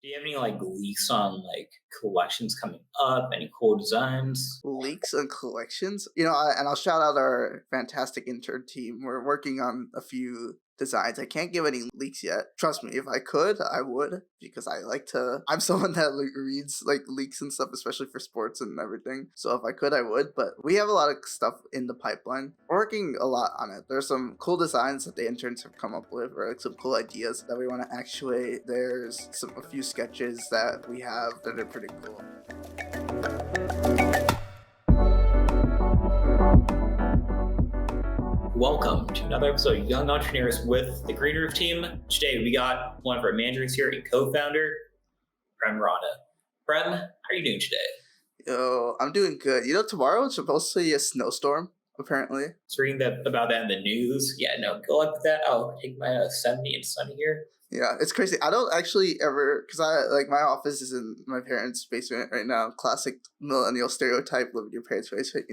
Do you have any like leaks on like collections coming up? Any cool designs? Leaks and collections. And I'll shout out our fantastic intern team. We're working on a few designs. I can't give any leaks yet. Trust me, if I could, I would because I like to. I'm someone that reads like leaks and stuff, especially for sports and everything. So if I could, I would. But we have a lot of stuff in the pipeline. We're working a lot on it. There's some cool designs that the interns have come up with, or like some cool ideas that we want to actuate. There's a few sketches that we have that are pretty cool. Welcome to another episode of Young Entrepreneurs with the Green Roof team. Today we got one of our managers here and co-founder, Prem Rana. Prem, how are you doing today? Yo, I'm doing good. Tomorrow it's supposed to be a snowstorm, apparently. I was reading about that in the news. Yeah, no, go up with that. I'll take my 70 and sunny here. Yeah, it's crazy. I don't actually ever, because my office is in my parents' basement right now. Classic millennial stereotype, live in your parents' basement,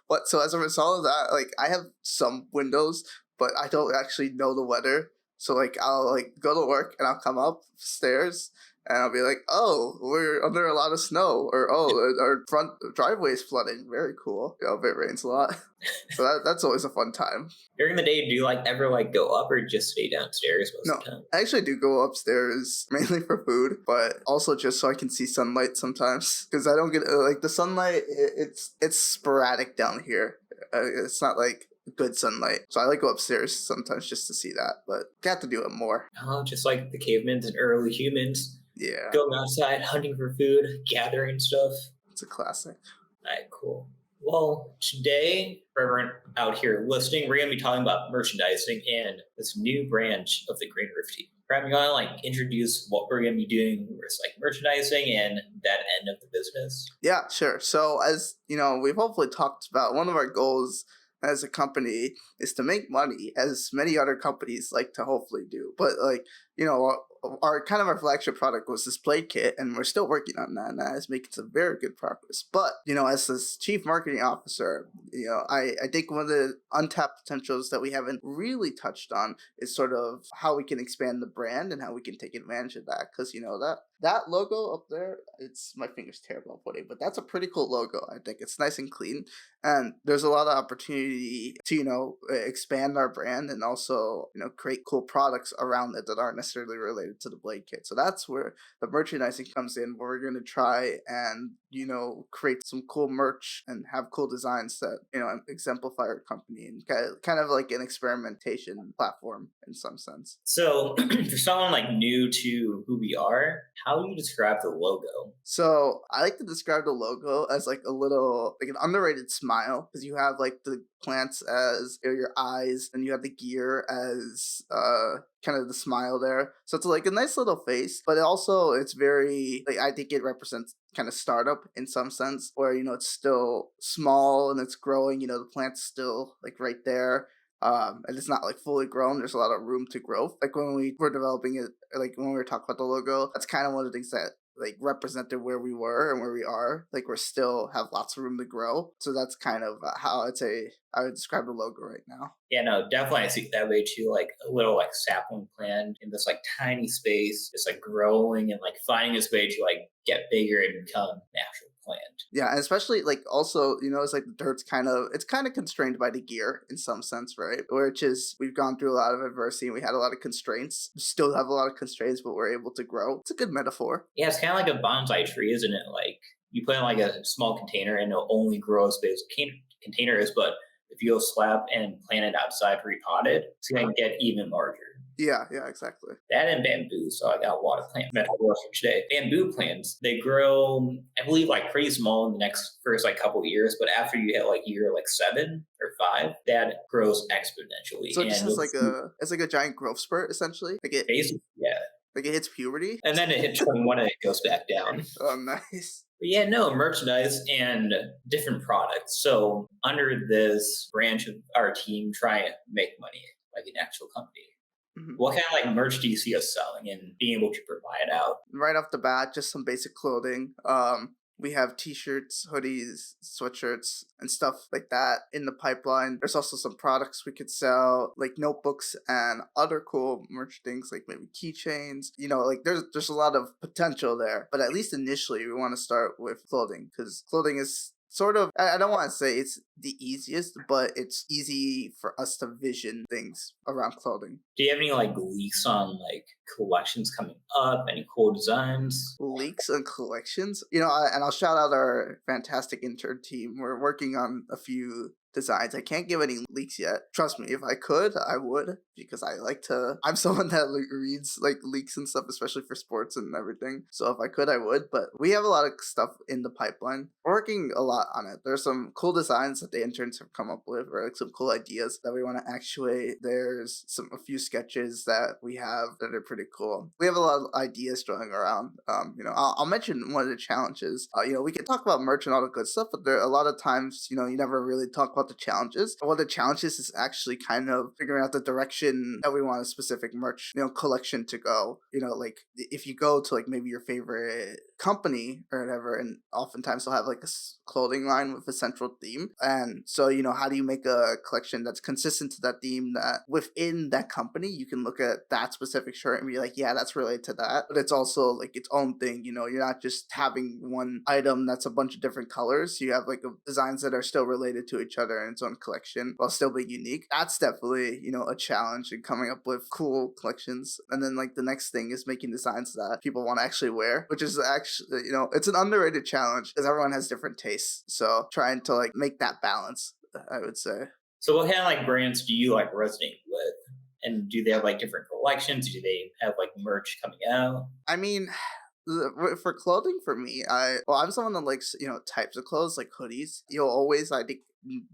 But so as a result of that, I have some windows, but I don't actually know the weather. So I'll go to work and I'll come upstairs and I'll be like, oh, we're under a lot of snow, or oh, our front driveway is flooding. Very cool. If it rains a lot. So that's always a fun time. During the day, do you ever go up or just stay downstairs most No, of the time? I actually do go upstairs mainly for food, but also just so I can see sunlight sometimes. Because I don't get the sunlight. It's sporadic down here. It's not good sunlight, so I go upstairs sometimes just to see that. But got to do it more. Oh, just like the cavemen and early humans. Yeah, Going outside, hunting for food, gathering stuff. it's a classic. All right, cool. Well, today, for everyone out here listening, we're going to be talking about merchandising and this new branch of the Green Roof team. Prem, you want to introduce what we're going to be doing with merchandising and that end of the business? Yeah, sure. So as we've hopefully talked about, one of our goals as a company is to make money, as many other companies like to hopefully do. But our flagship product was this blade kit, and we're still working on that, and that is making some very good progress. But as this chief marketing officer, I think one of the untapped potentials that we haven't really touched on is sort of how we can expand the brand and how we can take advantage of that. Because that logo up there, it's my finger's terrible at putting, but that's a pretty cool logo. I think it's nice and clean, and there's a lot of opportunity to expand our brand and also create cool products around it that aren't necessarily related to the blade kit. So that's where the merchandising comes in, where we're going to try and create some cool merch and have cool designs that exemplify our company, and kind of like an experimentation platform in some sense. So for someone new to who we are, how do you describe the logo? So I like to describe the logo as a little an underrated smile, because you have the plants as your eyes, and you have the gear as kind of the smile there. So it's a nice little face, but it's very I think it represents kind of startup in some sense, where it's still small and it's growing. The plant's still right there. And it's not fully grown. There's a lot of room to grow. When we were developing it, when we were talking about the logo, that's kind of one of the things that represented where we were and where we are. We're still have lots of room to grow. So that's kind of how I would describe the logo right now. Yeah, no, definitely I see it that way too. A little sapling plant in this tiny space, just growing and finding its way to get bigger and become an actual plant. Yeah, and especially also it's the dirt's kind of constrained by the gear in some sense, right? Which is, we've gone through a lot of adversity and we had a lot of constraints. We still have a lot of constraints, but we're able to grow. It's a good metaphor. Yeah, it's kind of like a bonsai tree, isn't it? You put in a small container and it'll only grow as big as a container is, but if you go slap and plant it outside, repot it, it's going to get even larger. Yeah, exactly. That and bamboo. So I got a lot of plant metaphors for today. Bamboo plants, they grow, I believe, pretty small in the first couple of years, but after you hit year 7 or 5, that grows exponentially. So it's just it's a giant growth spurt, essentially. Basically, yeah. It hits puberty, and then it hits 21 and it goes back down. Oh, nice. But yeah, no, merchandise and different products. So under this branch of our team, try and make money like an actual company. Mm-hmm. What kind of merch do you see us selling and being able to provide out? Right off the bat, just some basic clothing. We have t-shirts, hoodies, sweatshirts, and stuff like that in the pipeline. There's also some products we could sell, like notebooks and other cool merch things, like maybe keychains. Like there's a lot of potential there. But at least initially, we want to start with clothing, because clothing is sort of, I don't want to say it's the easiest, but it's easy for us to vision things around clothing. Do you have any like leaks on like collections coming up? Any cool designs? Leaks and collections. And I'll shout out our fantastic intern team. We're working on a few designs. I can't give any leaks yet. Trust me, if I could, I would, because I like to. I'm someone that reads like leaks and stuff, especially for sports and everything. So if I could, I would. But we have a lot of stuff in the pipeline. We're working a lot on it. There's some cool designs that the interns have come up with, or like some cool ideas that we want to actuate. There's a few sketches that we have that are pretty cool. We have a lot of ideas going around. I'll mention one of the challenges. We can talk about merch and all the good stuff, but there are a lot of times, you never really talk about the challenges. One of the challenges is actually kind of figuring out the direction that we want a specific merch, collection to go. Like if you go to like maybe your favorite company or whatever, and oftentimes they'll have like a clothing line with a central theme. And so, how do you make a collection that's consistent to that theme, that within that company, you can look at that specific shirt and be like, yeah, that's related to that. But it's also like its own thing. You're not just having one item that's a bunch of different colors. You have like designs that are still related to each other in its own collection while still being unique. That's definitely, a challenge in coming up with cool collections. And then like the next thing is making designs that people want to actually wear, which is actually, it's an underrated challenge because everyone has different tastes. So trying to like make that balance, I would say. So what kind of like brands do you like resonate with? And do they have like different collections? Do they have like merch coming out? I mean, for clothing, for me, I'm someone that likes, types of clothes like hoodies. You'll always, I think,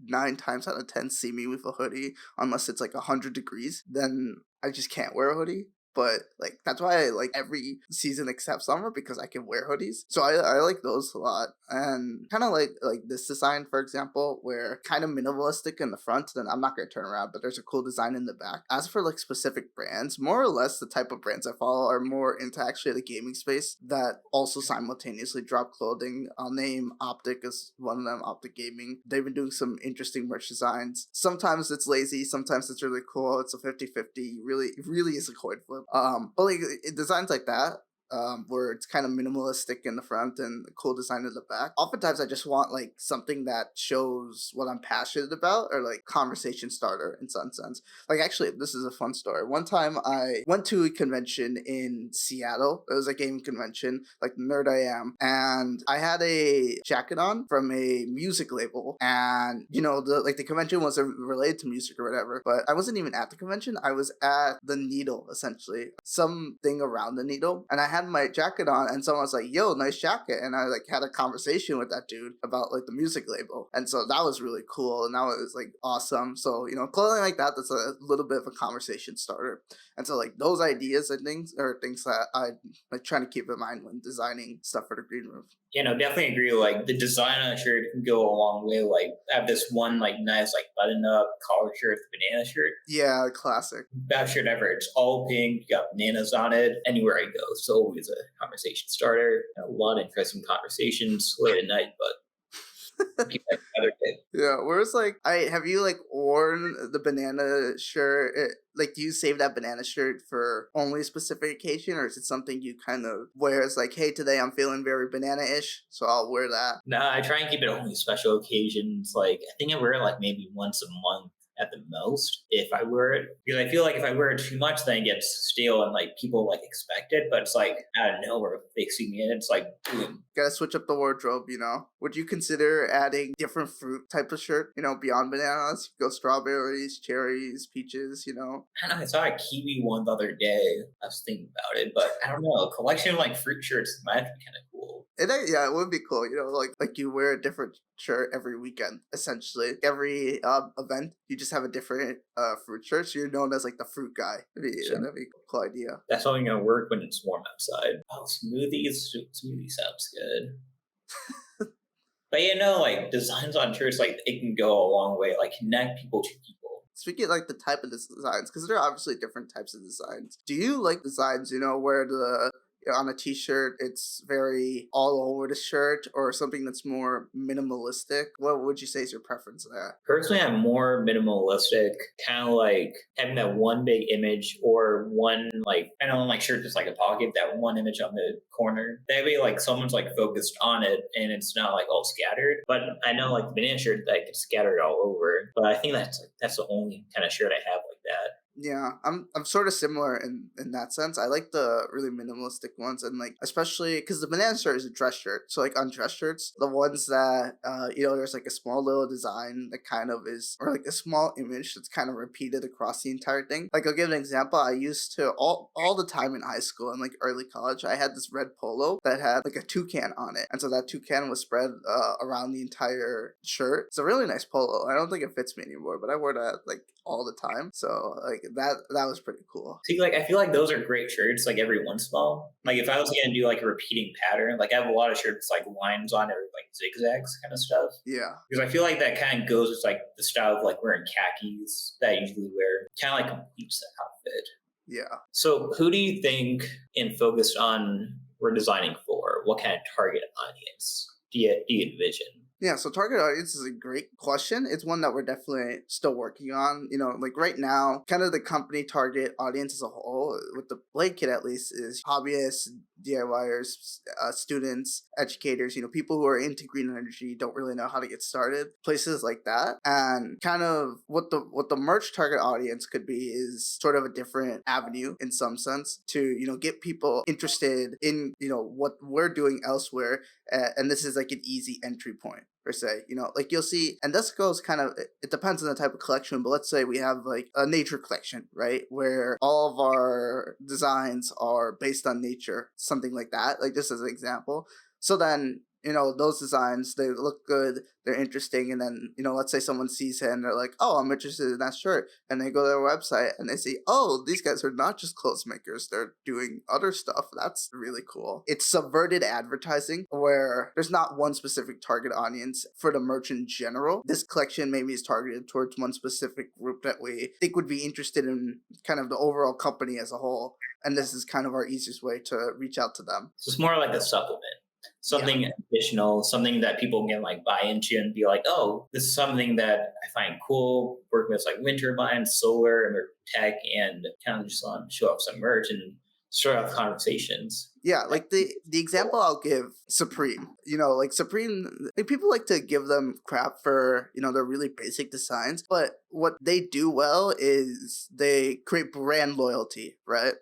9 times out of 10 see me with a hoodie unless it's like 100 degrees. Then I just can't wear a hoodie. But like that's why I like every season except summer, because I can wear hoodies. So I like those a lot. And kind of like this design, for example, where kind of minimalistic in the front, then I'm not gonna turn around, but there's a cool design in the back. As for like specific brands, more or less the type of brands I follow are more into actually the gaming space that also simultaneously drop clothing. I'll name Optic as one of them, Optic Gaming. They've been doing some interesting merch designs. Sometimes it's lazy, sometimes it's really cool. It's a 50-50. Really is a coin flip. But like designs like that, where it's kind of minimalistic in the front and cool design in the back. Oftentimes, I just want like something that shows what I'm passionate about, or like conversation starter in some sense. Like actually, this is a fun story. One time, I went to a convention in Seattle. It was a gaming convention, like the nerd I am, and I had a jacket on from a music label, and the convention wasn't related to music or whatever. But I wasn't even at the convention. I was at the Needle, essentially, something around the Needle, and I had my jacket on, and someone was like, yo, nice jacket. And I like had a conversation with that dude about like the music label. And so that was really cool, and that was like awesome. So clothing like that's a little bit of a conversation starter. And so like those ideas and things are things that I like trying to keep in mind when designing stuff for the green roof. Definitely agree. Like the design on a shirt can go a long way. Like I have this one like nice like button up collar shirt, the banana shirt. Yeah, classic. Best shirt ever. It's all pink, got bananas on it. Anywhere I go, it's always a conversation starter. A lot of interesting conversations late at night, but other day. Yeah, whereas like have you like worn the banana shirt? Like, do you save that banana shirt for only a specific occasion, or is it something you kind of wear as like, hey, today I'm feeling very banana-ish, so I'll wear that? Nah, I try and keep it only special occasions. Like I think I wear it like maybe once a month at the most if I wear it. Because I feel like if I wear it too much, then it gets stale and like people like expect it. But it's like out of nowhere, if they see me in it, it's like boom. Gotta switch up the wardrobe, Would you consider adding different fruit type of shirt, beyond bananas? Go strawberries, cherries, peaches, I don't know. I saw a kiwi one the other day. I was thinking about it, but I don't know. A collection of like fruit shirts might be kind of cool. Yeah, it would be cool, like you wear a different shirt every weekend, essentially. Every event, you just have a different fruit shirt, so you're known as like the fruit guy. That'd be a cool idea. That's only gonna work when it's warm outside. Oh, smoothies. Smoothie sounds good. But like designs on shirts, like it can go a long way. Like connect people to people. Speaking of like the type of designs, because there are obviously different types of designs. Do you like designs, where the on a t-shirt it's very all over the shirt, or something that's more minimalistic? What would you say is your preference there? Personally, I'm more minimalistic, kind of like having that one big image or one like I don't like shirt just like a pocket, that one image on the corner. That way, like someone's like focused on it and it's not like all scattered. But I know like the banana shirt that gets scattered all over. But I think that's the only kind of shirt I have like that. Yeah, I'm sort of similar in that sense. I like the really minimalistic ones, and like especially because the banana shirt is a dress shirt. So like on dress shirts, the ones that there's like a small little design that kind of is, or like a small image that's kind of repeated across the entire thing. Like I'll give an example. I used to all the time in high school and like early college, I had this red polo that had like a toucan on it, and so that toucan was spread around the entire shirt. It's a really nice polo. I don't think it fits me anymore, but I wore that like all the time. So like that was pretty cool. See, like I feel like those are great shirts, like every once in a while. Like if I was gonna do like a repeating pattern, like I have a lot of shirts like lines on it, or like zigzags kind of stuff. Yeah. Because I feel like that kind of goes with like the style of like wearing khakis that I usually wear. Kind of like completes the outfit. Yeah. So who do you think in Focused On we're designing for? What kind of target audience do you envision? Yeah, so target audience is a great question. It's one that we're definitely still working on. Like right now, kind of the company target audience as a whole, with the Blade Kit at least, is hobbyists, DIYers, students, educators, people who are into green energy, don't really know how to get started, places like that. And kind of what the merch target audience could be is sort of a different avenue in some sense to, get people interested in, what we're doing elsewhere. And this is like an easy entry point per se. Like you'll see, and this goes kind of, it depends on the type of collection, but let's say we have like a nature collection, right, where all of our designs are based on nature, something like that, like just as an example. So then, those designs, they look good, they're interesting, and then, let's say someone sees it and they're like, oh, I'm interested in that shirt, and they go to their website and they see, oh, these guys are not just clothes makers, they're doing other stuff. That's really cool. It's subverted advertising where there's not one specific target audience for the merch in general. This collection maybe is targeted towards one specific group that we think would be interested in kind of the overall company as a whole, and this is kind of our easiest way to reach out to them. So it's more like a supplement, Yeah. something additional, something that people can like buy into and be like, oh, this is something that I find cool. Working with like wind turbines, solar, and tech, and kind of just want to show off some merch and start off conversations. Yeah, like the example I'll give, Supreme. Like Supreme, like people like to give them crap for, their really basic designs, but what they do well is they create brand loyalty, right?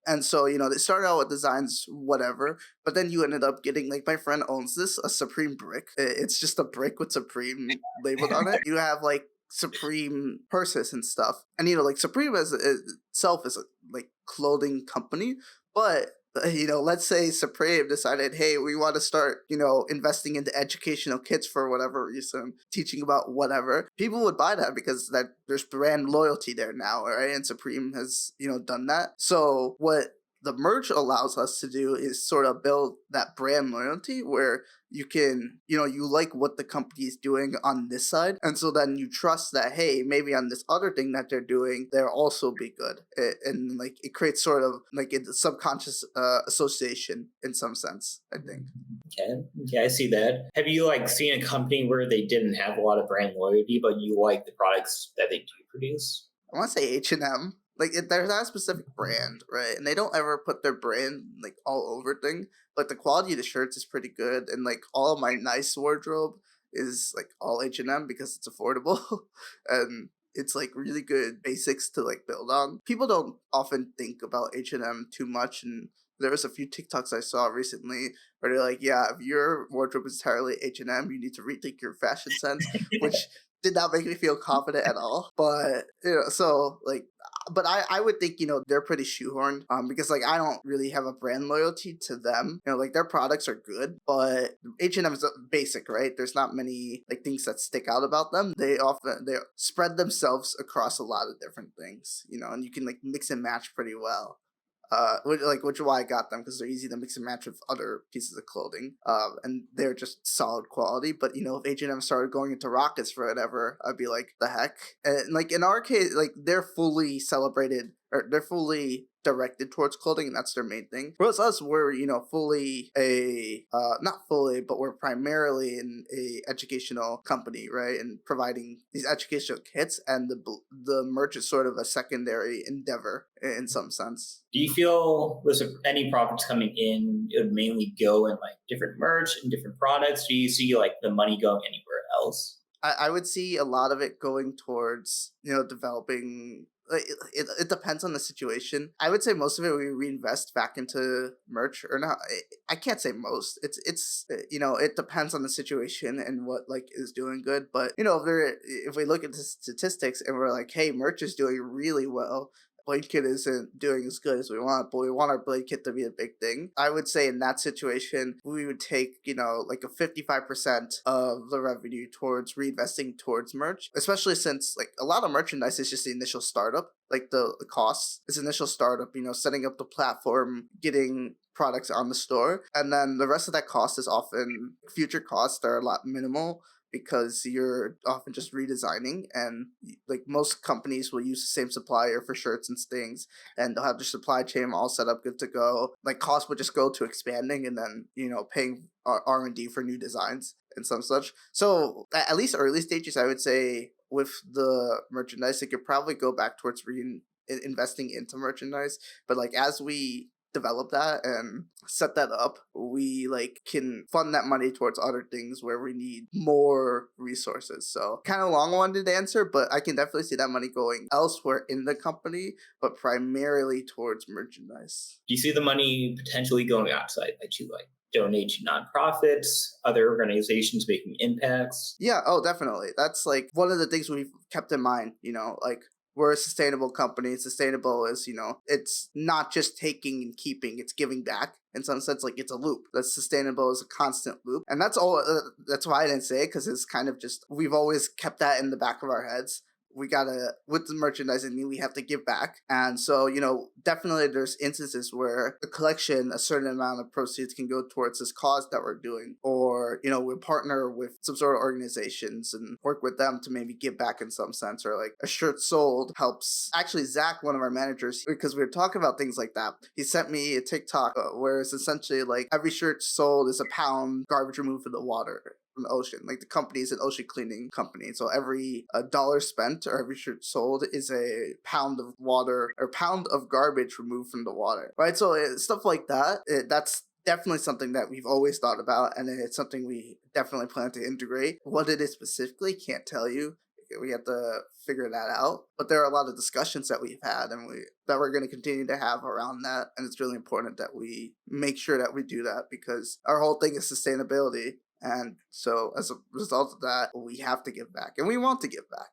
And so, they started out with designs, whatever, but then you ended up getting, like, my friend owns this, a Supreme brick. It's just a brick with Supreme labeled on it. You have, like, Supreme purses and stuff. And, like, Supreme as itself is a, like, clothing company, but let's say Supreme decided, hey, we want to start, investing into educational kits for whatever reason, teaching about whatever. People would buy that because that there's brand loyalty there now, right? And Supreme has, done that. So what the merch allows us to do is sort of build that brand loyalty where you can, you like what the company is doing on this side. And so then you trust that, hey, maybe on this other thing that they're doing, they'll also be good. And like it creates sort of like a subconscious association in some sense, I think. Okay. Yeah, I see that. Have you like seen a company where they didn't have a lot of brand loyalty, but you like the products that they do produce? I want to say H&M. Like there's not a specific brand, right? And they don't ever put their brand like all over thing. But the quality of the shirts is pretty good, and like all of my nice wardrobe is like all H&M because it's affordable, and it's like really good basics to like build on. People don't often think about H&M too much, and there was a few TikToks I saw recently where they're like, yeah, if your wardrobe is entirely H&M, you need to rethink your fashion sense, which did not make me feel confident at all. But so like, but I would think they're pretty shoehorned, because like I don't really have a brand loyalty to them. Like their products are good, but H&M is basic, right? There's not many like things that stick out about them. They spread themselves across a lot of different things, and you can like mix and match pretty well. Which is why I got them, because they're easy to mix and match with other pieces of clothing. And they're just solid quality. But if H&M started going into rockets for whatever, I'd be like, the heck. And like in our case, like they're fully celebrated or they're fully directed towards clothing, and that's their main thing. Whereas us, we're fully not fully, but we're primarily in a educational company, right, and providing these educational kits, and the merch is sort of a secondary endeavor in some sense. Do you feel with any profits coming in, it would mainly go in like different merch and different products? Do you see like the money going anywhere else? I would see a lot of it going towards developing. Like, it depends on the situation. I would say most of it we reinvest back into merch or not. I can't say most. It depends on the situation and what like is doing good. But if we look at the statistics and we're like, hey, merch is doing really well. Blade Kit isn't doing as good as we want, but we want our Blade Kit to be a big thing. I would say in that situation, we would take, like a 55% of the revenue towards reinvesting towards merch, especially since like a lot of merchandise is just the initial startup, like the costs is initial startup, setting up the platform, getting products on the store, and then the rest of that cost is often future costs that are a lot minimal because you're often just redesigning, and like most companies will use the same supplier for shirts and things, and they'll have their supply chain all set up good to go. Like cost would just go to expanding and then paying R&D for new designs and some such. So at least early stages, I would say with the merchandise, it could probably go back towards investing into merchandise. But like as we develop that and set that up, we like can fund that money towards other things where we need more resources. So kind of long-winded answer, but I can definitely see that money going elsewhere in the company, but primarily towards merchandise. Do you see the money potentially going outside to like donate to nonprofits, other organizations making impacts? Yeah, oh definitely. That's like one of the things we've kept in mind, like we're a sustainable company. Sustainable is, it's not just taking and keeping, it's giving back. In some sense, like it's a loop. That's sustainable is a constant loop. And that's all, that's why I didn't say it, because it's kind of just, we've always kept that in the back of our heads. We gotta, with the merchandising, we have to give back. And so, definitely there's instances where the collection, a certain amount of proceeds can go towards this cause that we're doing. Or, we partner with some sort of organizations and work with them to maybe give back in some sense. Or like a shirt sold helps. Actually, Zach, one of our managers, because we were talking about things like that, he sent me a TikTok where it's essentially like every shirt sold is a pound garbage removed from the water, from the ocean. Like the company is an ocean cleaning company, so every dollar spent or every shirt sold is a pound of water or pound of garbage removed from the water, right? So stuff like that, that's definitely something that we've always thought about, and it's something we definitely plan to integrate. What it is specifically, can't tell you. We have to figure that out, but there are a lot of discussions that we've had and we're going to continue to have around that, and it's really important that we make sure that we do that because our whole thing is sustainability. And so as a result of that, we have to give back and we want to give back.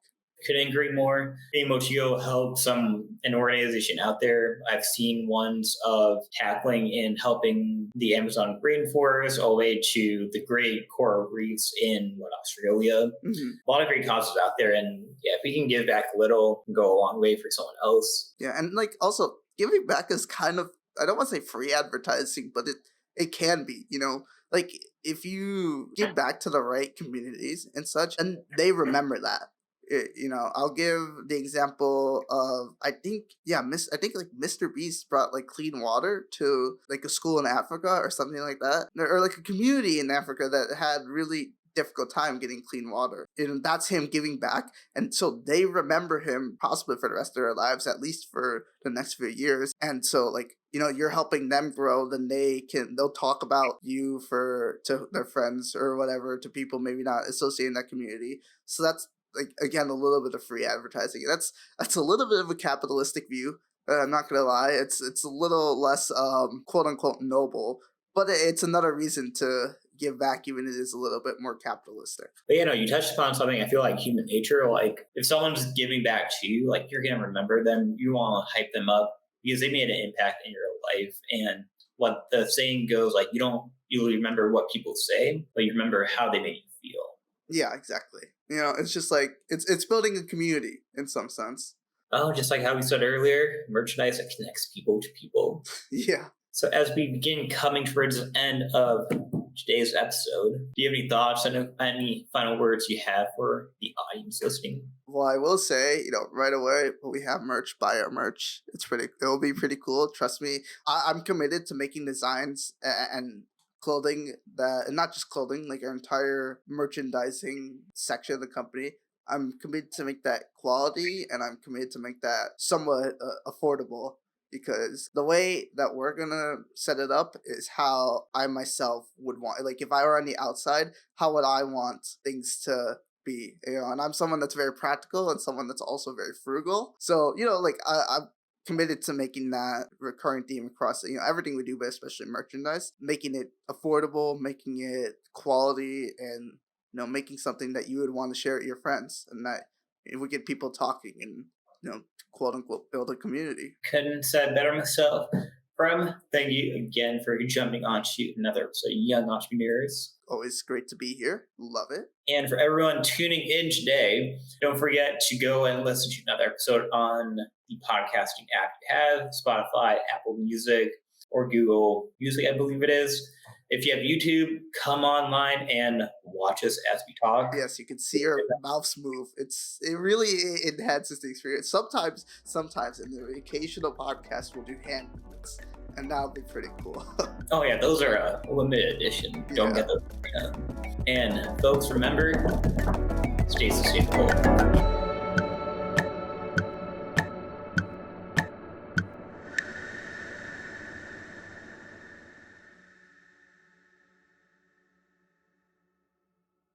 Couldn't agree more. Mochio helps an organization out there. I've seen ones of tackling and helping the Amazon rainforest all the way to the great coral reefs in Australia. Mm-hmm. A lot of great causes out there, and yeah, if we can give back a little, go a long way for someone else. Yeah, and like also giving back is kind of, I don't want to say free advertising, but it can be, like if you give back to the right communities and such, and they remember that. I'll give the example of I think like Mr. Beast brought like clean water to like a school in Africa or something like that, or like a community in Africa that had really difficult time getting clean water, and that's him giving back, and so they remember him possibly for the rest of their lives, at least for the next few years. And so like you're helping them grow, then they'll talk about you to their friends or whatever, to people maybe not associated in that community. So that's like again a little bit of free advertising. That's a little bit of a capitalistic view. I'm not gonna lie, it's a little less quote unquote noble, but it's another reason to give back, even if it is a little bit more capitalistic. But you touched upon something. I feel like human nature. Like if someone's giving back to you, like you're gonna remember them. You want to hype them up because they made an impact in your life. And what the saying goes, like you remember what people say, but you remember how they made you feel. Yeah, exactly. It's just like it's building a community in some sense. Oh, just like how we said earlier, merchandise that connects people to people. Yeah. So as we begin coming towards the end of today's episode, do you have any thoughts and any final words you have for the audience listening? Well, I will say, right away when we have merch, buy our merch. It'll be pretty cool. Trust me. I'm committed to making designs and clothing and not just clothing, like our entire merchandising section of the company. I'm committed to make that quality, and I'm committed to make that somewhat affordable, because the way that we're gonna set it up is how I myself would want. Like, if I were on the outside, how would I want things to be? And I'm someone that's very practical and someone that's also very frugal. So, like, I'm committed to making that recurring theme across everything we do, but especially merchandise, making it affordable, making it quality, and making something that you would want to share with your friends, and that if we get people talking and quote unquote build a community. Couldn't have said better myself. Prem, thank you again for jumping on to another episode of Young Entrepreneurs. Always great to be here. Love it. And for everyone tuning in today, don't forget to go and listen to another episode on the podcasting app you have, Spotify, Apple Music, or Google Music, I believe it is. If you have YouTube, come online and watch us as we talk. Yes, you can see our mouths move. It really enhances the experience. Sometimes in the occasional podcast, we'll do hand movements, and that'll be pretty cool. Oh yeah, those are a limited edition. Don't get those. And folks, remember, stay sustainable.